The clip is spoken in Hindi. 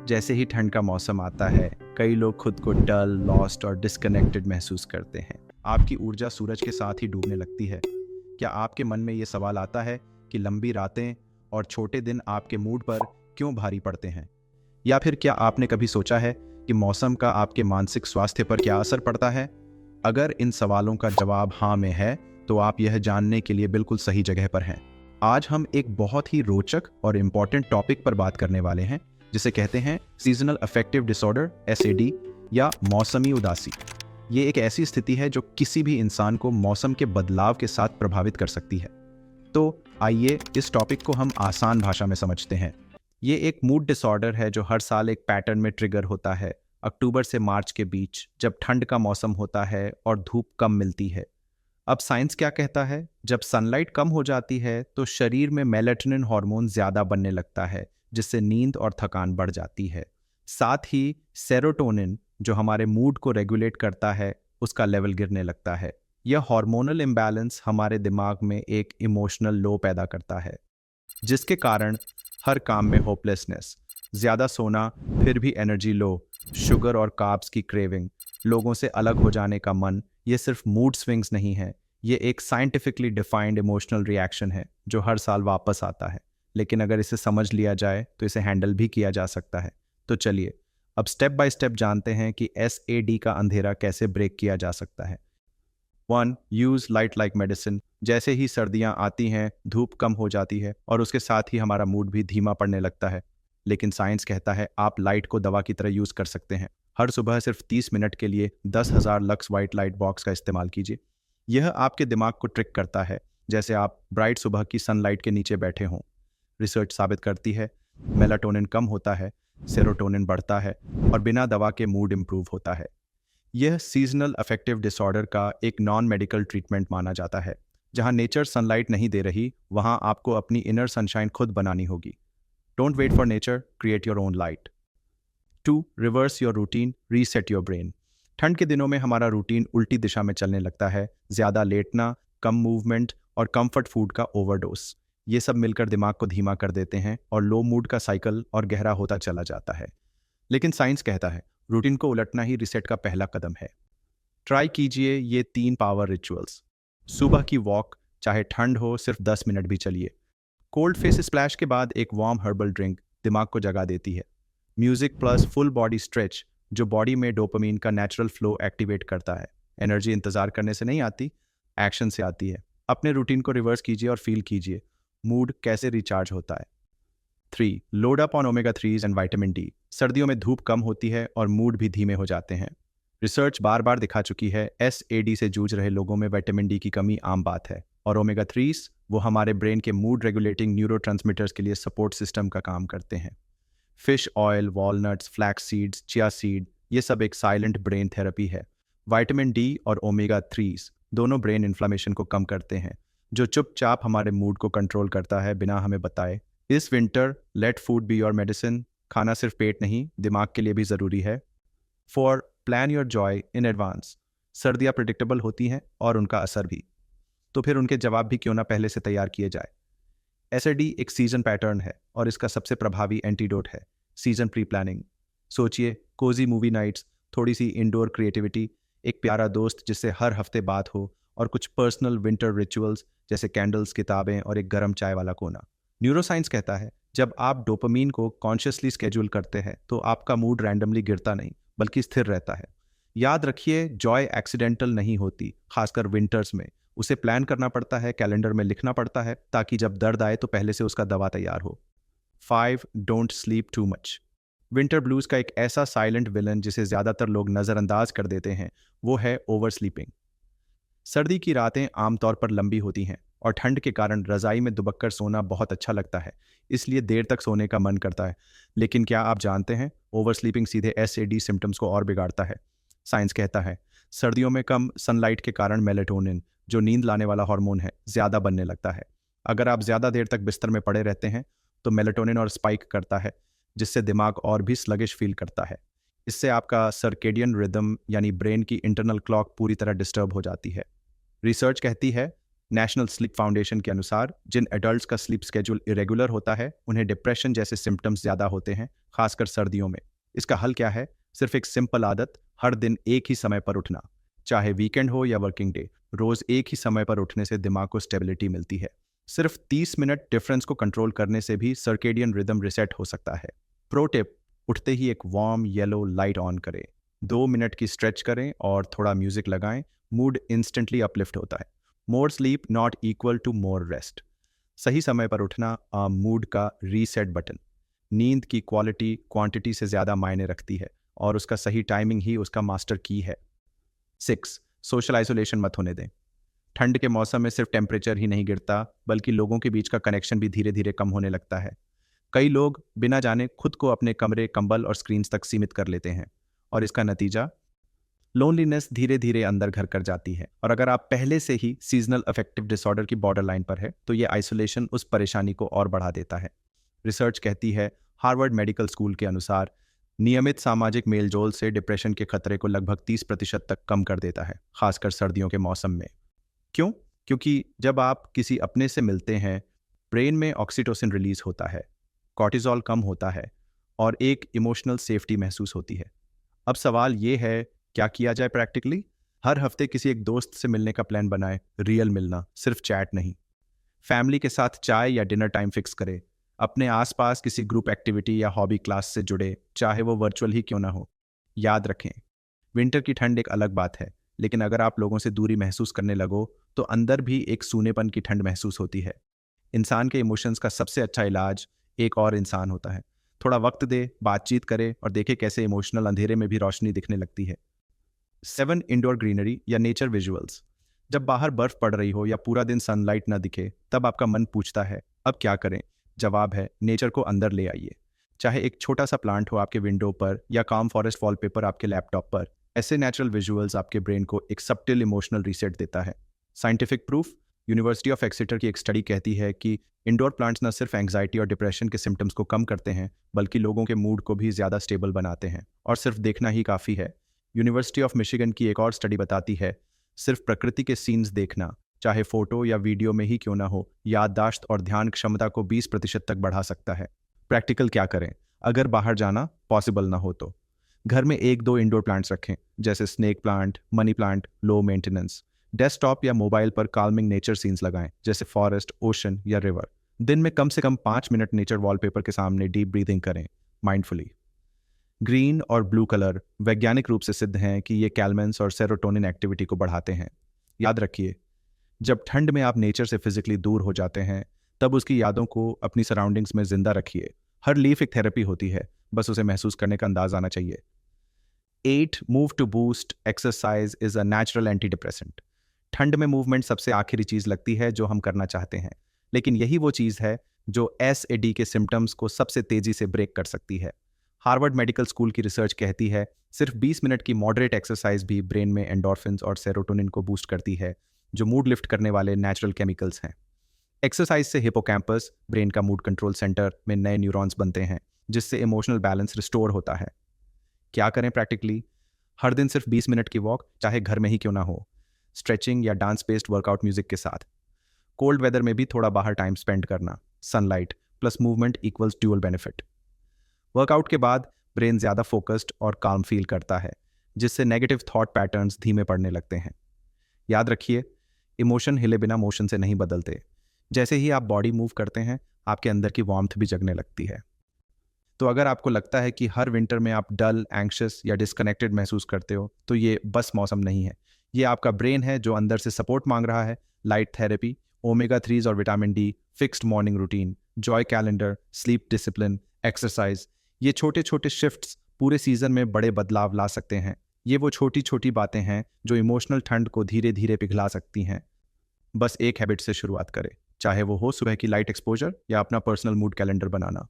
जैसे ही ठंड का मौसम आता है, कई लोग खुद को डल, लॉस्ट और डिस्कनेक्टेड महसूस करते हैं। आपकी ऊर्जा सूरज के साथ ही डूबने लगती है। क्या आपके मन में ये सवाल आता है कि लंबी रातें और छोटे दिन आपके मूड पर क्यों भारी पड़ते हैं? या फिर क्या आपने कभी सोचा है कि मौसम का आपके मानसिक स्वास्थ्य पर क्या असर पड़ता है? अगर इन सवालों का जवाब हाँ में है, तो आप यह जानने के लिए बिल्कुल सही जगह पर हैं। आज हम एक बहुत ही रोचक और इम्पॉर्टेंट टॉपिक पर बात करने वाले हैं, जिसे कहते हैं सीजनल अफेक्टिव डिसऑर्डर (SAD) या मौसमी उदासी। ये एक ऐसी स्थिति है जो किसी भी इंसान को मौसम के बदलाव के साथ प्रभावित कर सकती है। तो आइए इस टॉपिक को हम आसान भाषा में समझते हैं। ये एक मूड डिसऑर्डर है जो हर साल एक पैटर्न में ट्रिगर होता है, अक्टूबर से मार्च के बीच, जब ठंड का मौसम होता है और धूप कम मिलती है। अब साइंस क्या कहता है? जब सनलाइट कम हो जाती है तो शरीर में मेलाटोनिन हार्मोन ज्यादा बनने लगता है, जिससे नींद और थकान बढ़ जाती है। साथ ही सेरोटोनिन, जो हमारे मूड को रेगुलेट करता है, उसका लेवल गिरने लगता है। यह हार्मोनल इम्बैलेंस हमारे दिमाग में एक इमोशनल लो पैदा करता है, जिसके कारण हर काम में होपलेसनेस, ज्यादा सोना फिर भी एनर्जी लो, शुगर और कार्ब्स की क्रेविंग, लोगों से अलग हो जाने का मन। ये सिर्फ मूड स्विंग्स नहीं है, ये एक साइंटिफिकली डिफाइंड इमोशनल रिएक्शन है जो हर साल वापस आता है। लेकिन अगर इसे समझ लिया जाए तो इसे हैंडल भी किया जा सकता है। तो चलिए अब स्टेप बाय स्टेप जानते हैं कि SAD का अंधेरा कैसे ब्रेक किया जा सकता है। 1. Use light like medicine. जैसे ही सर्दियां आती हैं, धूप कम हो जाती है और उसके साथ ही हमारा मूड भी धीमा पड़ने लगता है। लेकिन साइंस कहता है आप लाइट को दवा की तरह यूज कर सकते हैं। हर सुबह सिर्फ 30 मिनट के लिए 10,000 लक्स वाइट लाइट बॉक्स का इस्तेमाल कीजिए। यह आपके दिमाग को ट्रिक करता है, जैसे आप ब्राइट सुबह की सनलाइट के नीचे बैठे हों। रिसर्च साबित करती है मेलाटोनिन कम होता है, सेरोटोनिन बढ़ता है और बिना दवा के मूड इंप्रूव होता है। यह सीजनल अफेक्टिव डिसऑर्डर का एक नॉन मेडिकल ट्रीटमेंट माना जाता है। जहां नेचर सनलाइट नहीं दे रही, वहां आपको अपनी इनर सनशाइन खुद बनानी होगी। Don't wait for nature, create your own light. 2. Reverse your routine, reset your brain. ठंड के दिनों में हमारा रूटीन उल्टी दिशा में चलने लगता है। ज़्यादा लेटना, कम मूवमेंट और कंफर्ट फूड का ओवरडोज, ये सब मिलकर दिमाग को धीमा कर देते हैं और लो मूड का साइकिल और गहरा होता चला जाता है। लेकिन साइंस कहता है रूटीन को उलटना ही रिसेट का पहला कदम है। ट्राई कीजिए ये 3 पावर रिचुअल्स। सुबह की वॉक, चाहे ठंड हो सिर्फ 10 मिनट भी चलिए। कोल्ड फेस स्प्लैश के बाद एक वार्म हर्बल ड्रिंक दिमाग को जगा देती है। Music plus full body stretch, जो बॉडी में डोपामीन का नेचुरल फ्लो एक्टिवेट करता है। एनर्जी इंतजार करने से नहीं आती, एक्शन से आती है। अपने रूटीन को रिवर्स कीजिए और फील कीजिए मूड कैसे रिचार्ज होता है। 3. Load up on omega 3s and vitamin D. सर्दियों में धूप कम होती है और मूड भी धीमे हो जाते हैं। रिसर्च बार बार दिखा चुकी है SAD से जूझ रहे लोगों में विटामिन डी की कमी आम बात है। और ओमेगा 3s वो हमारे ब्रेन के मूड रेगुलेटिंग न्यूरोट्रांसमीटर्स के लिए सपोर्ट सिस्टम का काम करते हैं। Fish oil, walnuts, flax seeds, chia seed, ये सब एक साइलेंट ब्रेन थेरेपी है। विटामिन डी और ओमेगा 3s दोनों ब्रेन इन्फ्लामेशन को कम करते हैं, जो चुपचाप हमारे मूड को कंट्रोल करता है बिना हमें बताए। इस winter let food be your medicine. खाना सिर्फ पेट नहीं, दिमाग के लिए भी ज़रूरी है। 4. Plan your joy in advance. सर्दियाँ प्रिडिक्टेबल होती हैं और उनका असर भी, तो फिर उनके जवाब भी क्यों ना पहले से तैयार किए जाए। SAD एक सीजन पैटर्न है और इसका सबसे प्रभावी एंटीडोट है सीजन प्री प्लानिंग। सोचिए कोजी मूवी नाइट्स, थोड़ी सी इंडोर क्रिएटिविटी, एक प्यारा दोस्त जिससे हर हफ्ते बात हो, और कुछ पर्सनल विंटर रिचुअल्स जैसे कैंडल्स, किताबें और एक गर्म चाय वाला कोना। न्यूरोसाइंस कहता है जब आप डोपामीन को कॉन्शियसली स्केड्यूल करते हैं तो आपका मूड रैंडमली गिरता नहीं बल्कि स्थिर रहता है। याद रखिए जॉय एक्सीडेंटल नहीं होती, खासकर विंटर्स में। उसे प्लान करना पड़ता है, कैलेंडर में लिखना पड़ता है, ताकि जब दर्द आए तो पहले से उसका दवा तैयार हो। 5. Don't sleep too much. Winter blues का एक ऐसा साइलेंट विलन जिसे ज़्यादातर लोग नज़रअंदाज कर देते हैं, वो है ओवर स्लीपिंग। सर्दी की रातें आमतौर पर लंबी होती हैं और ठंड के कारण रज़ाई में दुबककर सोना बहुत अच्छा लगता है, इसलिए देर तक सोने का मन करता है। लेकिन क्या आप जानते हैं ओवर स्लीपिंग सीधे SAD सिम्टम्स को और बिगाड़ता है। साइंस कहता है सर्दियों में कम सनलाइट के कारण मेलाटोनिन, जो नींद लाने वाला हार्मोन है, ज़्यादा बनने लगता है। अगर आप ज़्यादा देर तक बिस्तर में पड़े रहते हैं तो मेलाटोनिन और स्पाइक करता है, जिससे दिमाग और भी स्लगिश फील करता है। इससे आपका सर्केडियन रिदम यानी ब्रेन की इंटरनल क्लॉक पूरी तरह डिस्टर्ब हो जाती है। रिसर्च कहती है नेशनल स्लीप फाउंडेशन के अनुसार जिन एडल्ट्स का स्लीप स्केड्यूल इरेगुलर होता है उन्हें डिप्रेशन जैसे सिम्टम्स ज़्यादा होते हैं, खासकर सर्दियों में। इसका हल क्या है? सिर्फ एक सिंपल आदत, हर दिन एक ही समय पर उठना। चाहे वीकेंड हो या वर्किंग डे, रोज एक ही समय पर उठने से दिमाग को स्टेबिलिटी मिलती है। सिर्फ 30 मिनट डिफरेंस को कंट्रोल करने से भी सर्केडियन रिदम रिसेट हो सकता है। प्रो टिप, उठते ही एक वार्म येलो लाइट ऑन करें, 2 मिनट की स्ट्रेच करें और थोड़ा म्यूजिक लगाएं, मूड इंस्टेंटली अपलिफ्ट होता है। More sleep not equal to more rest. सही समय पर उठना मूड का रीसेट बटन। नींद की क्वालिटी क्वांटिटी से ज़्यादा मायने रखती है और उसका सही टाइमिंग ही उसका मास्टर की है। 6. सोशल आइसोलेशन मत होने दें। ठंड के मौसम में सिर्फ टेम्परेचर ही नहीं गिरता, बल्कि लोगों के बीच का कनेक्शन भी धीरे धीरे कम होने लगता है। कई लोग बिना जाने खुद को अपने कमरे, कंबल और स्क्रीन्स तक सीमित कर लेते हैं और इसका नतीजा लोनलीनेस धीरे धीरे अंदर घर कर जाती है। और अगर आप पहले से ही सीजनल अफेक्टिव डिसऑर्डर की बॉर्डर लाइन पर है तो ये आइसोलेशन उस परेशानी को और बढ़ा देता है। रिसर्च कहती है, हार्वर्ड मेडिकल स्कूल के अनुसार, नियमित सामाजिक मेलजोल से डिप्रेशन के खतरे को लगभग 30% तक कम कर देता है, खासकर सर्दियों के मौसम में। क्यों? क्योंकि जब आप किसी अपने से मिलते हैं, ब्रेन में ऑक्सीटोसिन रिलीज होता है, कॉर्टिजोल कम होता है और एक इमोशनल सेफ्टी महसूस होती है। अब सवाल ये है, क्या किया जाए प्रैक्टिकली? हर हफ्ते किसी एक दोस्त से मिलने का प्लान बनाएं, रियल मिलना, सिर्फ चैट नहीं। फैमिली के साथ चाय या डिनर टाइम फिक्स करें। अपने आसपास किसी ग्रुप एक्टिविटी या हॉबी क्लास से जुड़े, चाहे वो वर्चुअल ही क्यों ना हो। याद रखें, विंटर की ठंड एक अलग बात है, लेकिन अगर आप लोगों से दूरी महसूस करने लगो तो अंदर भी एक सूनेपन की ठंड महसूस होती है। इंसान के इमोशंस का सबसे अच्छा इलाज एक और इंसान होता है। थोड़ा वक्त दे, बातचीत करे और देखे कैसे इमोशनल अंधेरे में भी रोशनी दिखने लगती है। 7. इंडोर ग्रीनरी या नेचर विजुअल्स। जब बाहर बर्फ पड़ रही हो या पूरा दिन सनलाइट ना दिखे, तब आपका मन पूछता है, अब क्या करें? जवाब है, नेचर को अंदर ले आइए। चाहे एक छोटा सा प्लांट हो आपके विंडो पर या काम फॉरेस्ट वॉलपेपर आपके लैपटॉप पर, ऐसे नेचुरल विजुअल्स आपके ब्रेन को एक सब्टिल इमोशनल रीसेट देता है। Scientific proof, university of Exeter की एक स्टडी कहती है कि इंडोर प्लांट्स न सिर्फ एंग्जाइटी और डिप्रेशन के सिम्टम्स को कम करते हैं, बल्कि लोगों के मूड को भी ज़्यादा स्टेबल बनाते हैं। और सिर्फ देखना ही काफ़ी है। यूनिवर्सिटी ऑफ मिशिगन की एक और स्टडी बताती है, सिर्फ प्रकृति के सीन्स देखना, चाहे फोटो या वीडियो में ही क्यों ना हो, याददाश्त और ध्यान क्षमता को 20% तक बढ़ा सकता है। प्रैक्टिकल क्या करें? अगर बाहर जाना पॉसिबल ना हो तो घर में 1-2 इंडोर प्लांट्स रखें, जैसे snake plant, money plant, low maintenance. Desktop या मोबाइल पर काल्मिंग नेचर सीन्स लगाएं, जैसे फॉरेस्ट, ओशन या रिवर। दिन में कम से कम 5 मिनट नेचर वॉलपेपर के सामने डीप ब्रीथिंग करें, माइंडफुली। ग्रीन और ब्लू कलर वैज्ञानिक रूप से सिद्ध हैं कि ये कैलमेंस और सेरोटोनिन एक्टिविटी को बढ़ाते हैं। याद रखिए, जब ठंड में आप नेचर से फिजिकली दूर हो जाते हैं, तब उसकी यादों को अपनी सराउंडिंग्स में जिंदा रखिए। हर लीफ एक थेरेपी होती है, बस उसे महसूस करने का अंदाज आना चाहिए। 8. Move to boost exercise is a natural antidepressant. ठंड में मूवमेंट सबसे आखिरी चीज लगती है जो हम करना चाहते हैं, लेकिन यही वो चीज है जो SAD के सिम्टम्स को सबसे तेजी से ब्रेक कर सकती है। हार्वर्ड मेडिकल स्कूल की रिसर्च कहती है, सिर्फ 20 मिनट की मॉडरेट एक्सरसाइज भी ब्रेन में एंडोर्फिन्स और सेरोटोनिन को बूस्ट करती है, जो मूड लिफ्ट करने वाले नेचुरल केमिकल्स हैं। एक्सरसाइज से हिपोकैम्पस, ब्रेन का मूड कंट्रोल सेंटर, में नए न्यूरॉन्स बनते हैं, जिससे इमोशनल बैलेंस रिस्टोर होता है। क्या करें प्रैक्टिकली? हर दिन सिर्फ 20 मिनट की वॉक, चाहे घर में ही क्यों ना हो, स्ट्रेचिंग या डांस बेस्ड वर्कआउट म्यूजिक के साथ। कोल्ड वेदर में भी थोड़ा बाहर टाइम स्पेंड करना, sunlight plus movement equals dual benefit. Workout के बाद ब्रेन ज़्यादा फोकस्ड और काम फील करता है, जिससे नेगेटिव थॉट पैटर्न्स धीमे पड़ने लगते हैं। याद रखिए, इमोशन हिले बिना मोशन से नहीं बदलते। जैसे ही आप बॉडी मूव करते हैं, आपके अंदर की वार्मथ भी जगने लगती है। तो अगर आपको लगता है कि हर विंटर में आप डल, एंग्शियस या डिस्कनेक्टेड महसूस करते हो, तो ये बस मौसम नहीं है। ये आपका ब्रेन है जो अंदर से सपोर्ट मांग रहा है। लाइट थेरेपी, ओमेगा 3 और vitamin D, fixed morning routine, Joy calendar, sleep discipline, exercise, ये छोटे छोटे शिफ्ट्स पूरे सीजन में बड़े बदलाव ला सकते हैं। ये वो छोटी छोटी बातें हैं जो इमोशनल ठंड को धीरे धीरे पिघला सकती हैं। बस एक हैबिट से शुरुआत करें, चाहे वो हो सुबह की लाइट एक्सपोजर या अपना पर्सनल मूड कैलेंडर बनाना।